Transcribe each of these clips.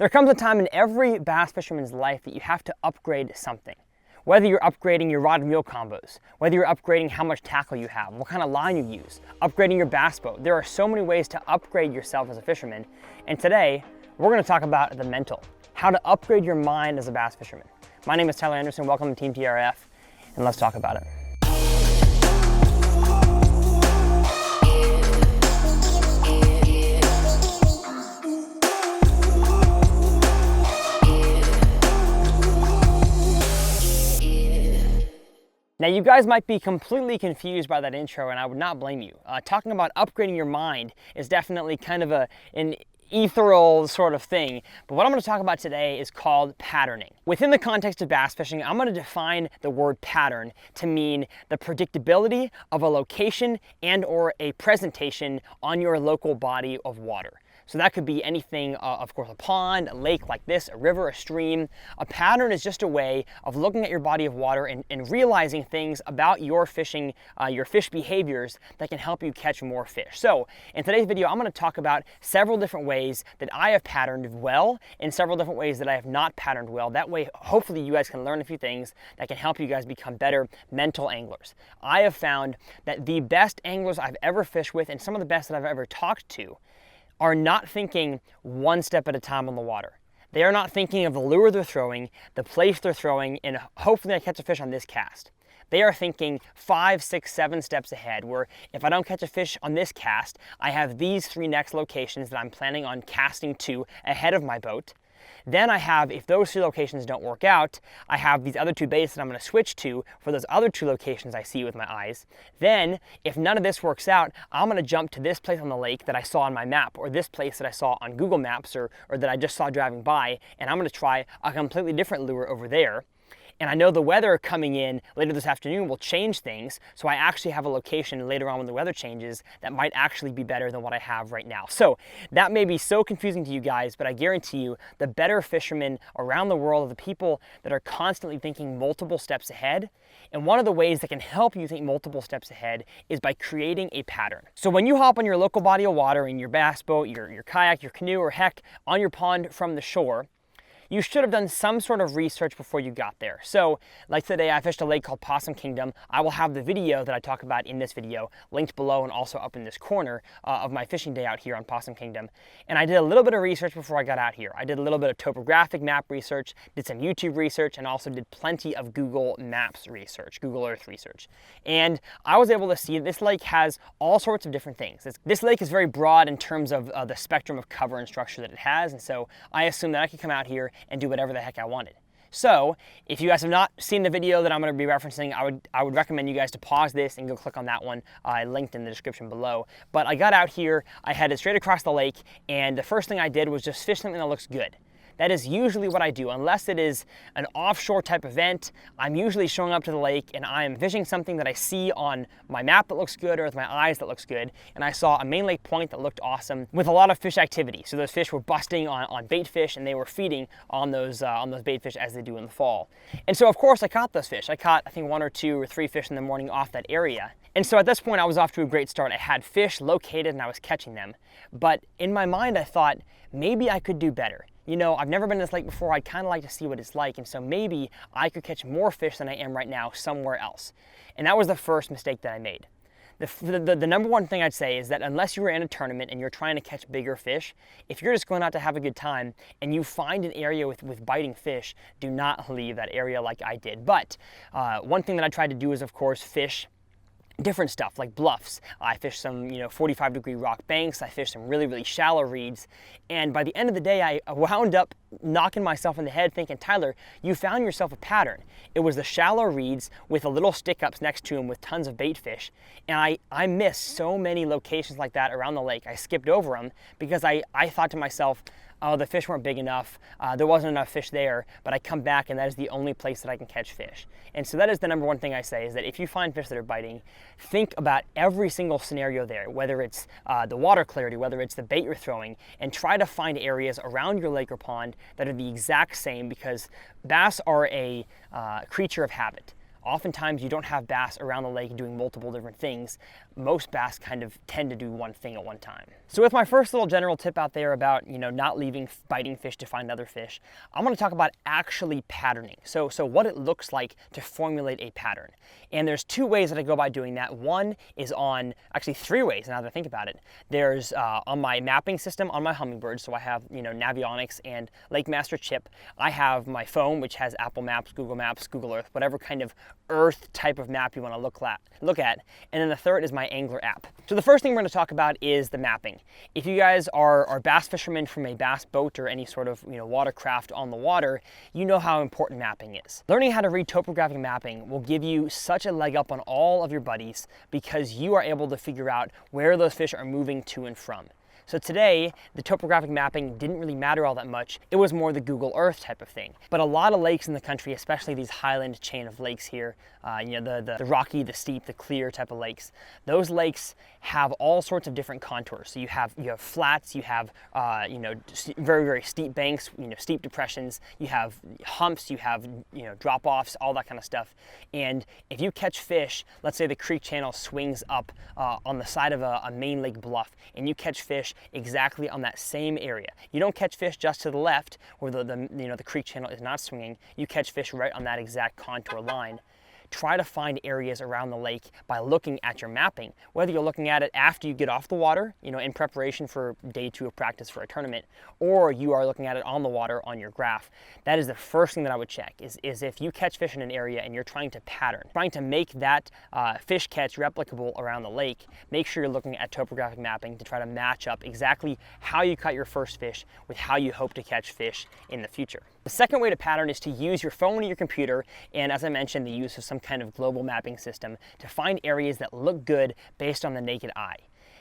There comes a time in every bass fisherman's life that you have to upgrade something. Whether you're upgrading your rod and reel combos, whether you're upgrading how much tackle you have, what kind of line you use, upgrading your bass boat. There are so many ways to upgrade yourself as a fisherman. And today, we're gonna talk about the mental, how to upgrade your mind as a bass fisherman. My name is Tyler Anderson, welcome to Team TRF, and let's talk about it. Now you guys might be completely confused by that intro, and I would not blame you. Talking about upgrading your mind is definitely kind of an ethereal sort of thing, but what I'm going to talk about today is called patterning. Within the context of bass fishing, I'm going to define the word pattern to mean the predictability of a location and or a presentation on your local body of water. So that could be anything, of course, a pond, a lake like this, a river, a stream. A pattern is just a way of looking at your body of water and realizing things about your fishing, your fish behaviors that can help you catch more fish. So in today's video, I'm going to talk about several different ways that I have patterned well and several different ways that I have not patterned well. That way, hopefully you guys can learn a few things that can help you guys become better mental anglers. I have found that the best anglers I've ever fished with and some of the best that I've ever talked to are not thinking one step at a time on the water. They are not thinking of the lure they're throwing, the place they're throwing, and hopefully I catch a fish on this cast. They are thinking 5, 6, 7 steps ahead, where if I don't catch a fish on this cast, I have these 3 next locations that I'm planning on casting to ahead of my boat. Then I have, if those 3 locations don't work out, I have these other 2 baits that I'm going to switch to for those other 2 locations I see with my eyes. Then, if none of this works out, I'm going to jump to this place on the lake that I saw on my map, or this place that I saw on Google Maps, or that I just saw driving by, and I'm going to try a completely different lure over there. And I know the weather coming in later this afternoon will change things, so I actually have a location later on when the weather changes that might actually be better than what I have right now. So that may be so confusing to you guys, but I guarantee you the better fishermen around the world are the people that are constantly thinking multiple steps ahead. And one of the ways that can help you think multiple steps ahead is by creating a pattern. So when you hop on your local body of water in your bass boat, your kayak, your canoe, or heck, on your pond from the shore, you should have done some sort of research before you got there. So, like today, I fished a lake called Possum Kingdom. I will have the video that I talk about in this video linked below and also up in this corner of my fishing day out here on Possum Kingdom. And I did a little bit of research before I got out here. I did a little bit of topographic map research, did some YouTube research, and also did plenty of Google Maps research, Google Earth research. And I was able to see this lake has all sorts of different things. This lake is very broad in terms of the spectrum of cover and structure that it has, and so I assumed that I could come out here and do whatever the heck I wanted. So if you guys have not seen the video that I'm going to be referencing, I would recommend you guys to pause this and go click on that one. I linked in the description below. But I got out here, I headed straight across the lake, and the first thing I did was just fish something that looks good. That is usually what I do. Unless it is an offshore type event, I'm usually showing up to the lake and I'm fishing something that I see on my map that looks good or with my eyes that looks good. And I saw a main lake point that looked awesome with a lot of fish activity. So those fish were busting on bait fish and they were feeding on those bait fish as they do in the fall. And so of course I caught those fish. I caught I think 1 or 2 or 3 fish in the morning off that area. And so at this point I was off to a great start. I had fish located and I was catching them. But in my mind I thought maybe I could do better. You know, I've never been to this lake before. I'd kind of like to see what it's like, and so maybe I could catch more fish than I am right now somewhere else. And that was the first mistake that I made. The number one thing I'd say is that unless you were in a tournament and you're trying to catch bigger fish, if you're just going out to have a good time and you find an area with biting fish, do not leave that area like I did. But one thing that I tried to do is, of course, fish different stuff like bluffs. I fished some 45-degree rock banks. I fished some really, really shallow reeds. And by the end of the day, I wound up knocking myself in the head thinking, Tyler, you found yourself a pattern. It was the shallow reeds with a little stick-ups next to them with tons of bait fish. And I missed so many locations like that around the lake. I skipped over them because I thought to myself, oh, the fish weren't big enough, there wasn't enough fish there, but I come back and that is the only place that I can catch fish. And so that is the number one thing I say, is that if you find fish that are biting, think about every single scenario there, whether it's the water clarity, whether it's the bait you're throwing, and try to find areas around your lake or pond that are the exact same, because bass are a creature of habit. oftentimes you don't have bass around the lake doing multiple different things. Most bass kind of tend to do one thing at one time. So with my first little general tip out there about, not leaving biting fish to find other fish, I'm going to talk about actually patterning. So what it looks like to formulate a pattern. And there's two ways that I go by doing that. One is actually three ways now that I think about it. There's on my mapping system on my Hummingbird, so I have, Navionics and Lake Master chip. I have my phone, which has Apple Maps, Google Earth, whatever kind of Earth type of map you want to look at. And then the third is my Angler app. So the first thing we're going to talk about is the mapping. If you guys are bass fishermen from a bass boat or any sort of watercraft on the water, you know how important mapping is. Learning how to read topographic mapping will give you such a leg up on all of your buddies because you are able to figure out where those fish are moving to and from. So today, the topographic mapping didn't really matter all that much. It was more the Google Earth type of thing. But a lot of lakes in the country, especially these highland chain of lakes here, the rocky, the steep, the clear type of lakes, those lakes have all sorts of different contours. So you have flats, you have very, very steep banks, steep depressions, you have humps, you have drop-offs, all that kind of stuff. And if you catch fish, let's say the creek channel swings up on the side of a main lake bluff, and you catch fish exactly on that same area. You don't catch fish just to the left where the creek channel is not swinging. You catch fish right on that exact contour line. Try to find areas around the lake by looking at your mapping, whether you're looking at it after you get off the water, in preparation for day 2 of practice for a tournament, or you are looking at it on the water on your graph. That is the first thing that I would check, is if you catch fish in an area and you're trying to pattern, trying to make that fish catch replicable around the lake, make sure you're looking at topographic mapping to try to match up exactly how you caught your first fish with how you hope to catch fish in the future. The second way to pattern is to use your phone or your computer, and as I mentioned, the use of some kind of global mapping system to find areas that look good based on the naked eye.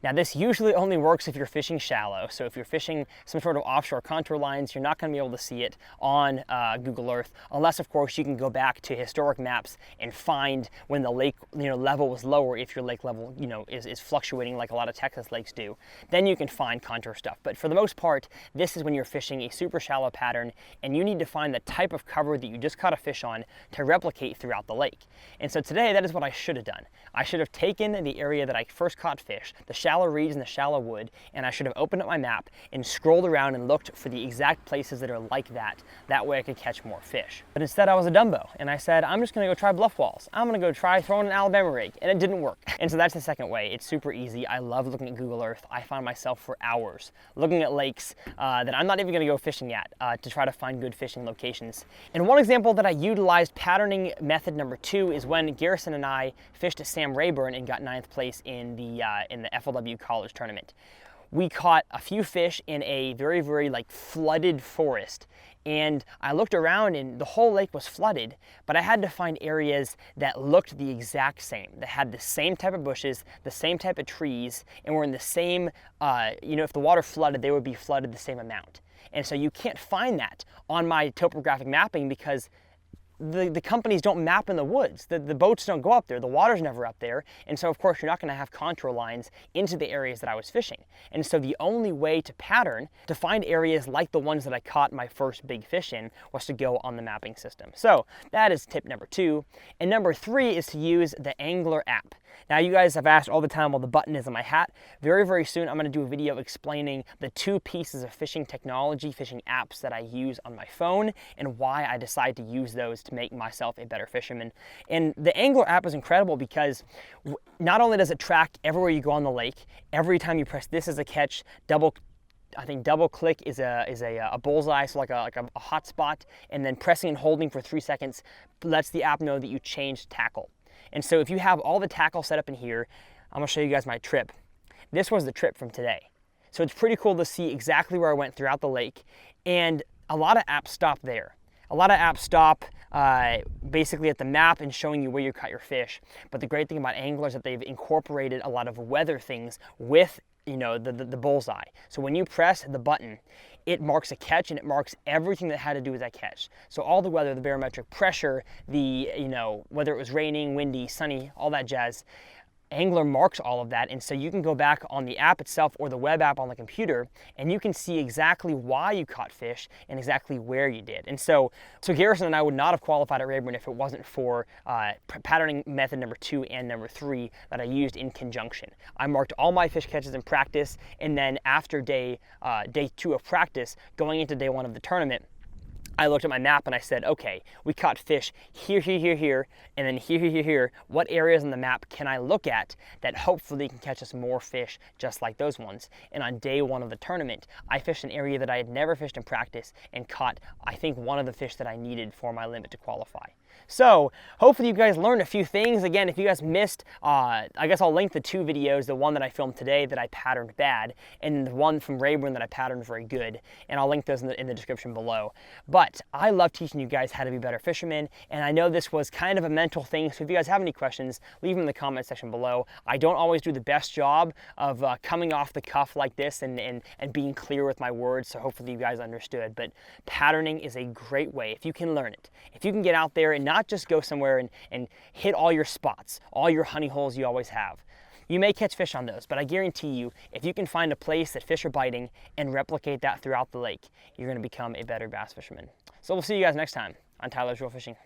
Now this usually only works if you're fishing shallow, so if you're fishing some sort of offshore contour lines, you're not going to be able to see it on Google Earth, unless of course you can go back to historic maps and find when the lake level was lower, if your lake level is fluctuating like a lot of Texas lakes do. Then you can find contour stuff. But for the most part, this is when you're fishing a super shallow pattern and you need to find the type of cover that you just caught a fish on to replicate throughout the lake. And so today, that is what I should have done. I should have taken the area that I first caught fish, the shallow reeds and the shallow wood, and I should have opened up my map and scrolled around and looked for the exact places that are like that. That way I could catch more fish. But instead I was a Dumbo, and I said, I'm just gonna go try bluff walls. I'm gonna go try throwing an Alabama rig, and it didn't work. And so that's the second way. It's super easy. I love looking at Google Earth. I find myself for hours looking at lakes that I'm not even gonna go fishing at to try to find good fishing locations. And one example that I utilized patterning method number 2 is when Garrison and I fished at Sam Rayburn and got 9th place in the FLW college tournament. We caught a few fish in a very, very flooded forest, and I looked around and the whole lake was flooded, but I had to find areas that looked the exact same, that had the same type of bushes, the same type of trees, and were in the same, if the water flooded, they would be flooded the same amount. And so you can't find that on my topographic mapping because the companies don't map in the woods. The boats don't go up there. The water's never up there. And so, of course, you're not going to have contour lines into the areas that I was fishing. And so the only way to pattern, to find areas like the ones that I caught my first big fish in, was to go on the mapping system. So that is tip number 2. And number 3 is to use the Angler app. Now, you guys have asked all the time, well, the button is on my hat. Very, very soon, I'm going to do a video explaining the 2 pieces of fishing technology, fishing apps that I use on my phone and why I decide to use those to make myself a better fisherman. And the Angler app is incredible because not only does it track everywhere you go on the lake, every time you press this is a catch, double click is a bullseye, so like a hot spot, and then pressing and holding for 3 seconds lets the app know that you changed tackle. And so if you have all the tackle set up in here, I'm gonna show you guys my trip. This was the trip from today. So it's pretty cool to see exactly where I went throughout the lake, and a lot of apps stop there. A lot of apps stop basically at the map and showing you where you caught your fish. But the great thing about Angler is that they've incorporated a lot of weather things with the bullseye. So when you press the button, it marks a catch and it marks everything that had to do with that catch. So all the weather, the barometric pressure, whether it was raining, windy, sunny, all that jazz, Angler marks all of that, and so you can go back on the app itself or the web app on the computer, and you can see exactly why you caught fish and exactly where you did. And so Garrison and I would not have qualified at Rayburn if it wasn't for patterning method number 2 and number 3 that I used in conjunction. I marked all my fish catches in practice, and then after day 2 of practice, going into day 1 of the tournament, I looked at my map and I said, okay, we caught fish here, here, here, here, and then here, here, here, here. What areas on the map can I look at that hopefully can catch us more fish just like those ones? And on day 1 of the tournament, I fished an area that I had never fished in practice and caught, I think, one of the fish that I needed for my limit to qualify. So hopefully you guys learned a few things. Again, if you guys missed, I guess I'll link the 2 videos, the one that I filmed today that I patterned bad, and the one from Rayburn that I patterned very good, and I'll link those in the description below. But I love teaching you guys how to be better fishermen, and I know this was kind of a mental thing, so if you guys have any questions, leave them in the comment section below. I don't always do the best job of coming off the cuff like this and being clear with my words, so hopefully you guys understood. But patterning is a great way, if you can learn it. If you can get out there and not just go somewhere and hit all your spots, all your honey holes you always have. You may catch fish on those, but I guarantee you, if you can find a place that fish are biting and replicate that throughout the lake, you're going to become a better bass fisherman. So we'll see you guys next time on Tyler's Reel Fishing.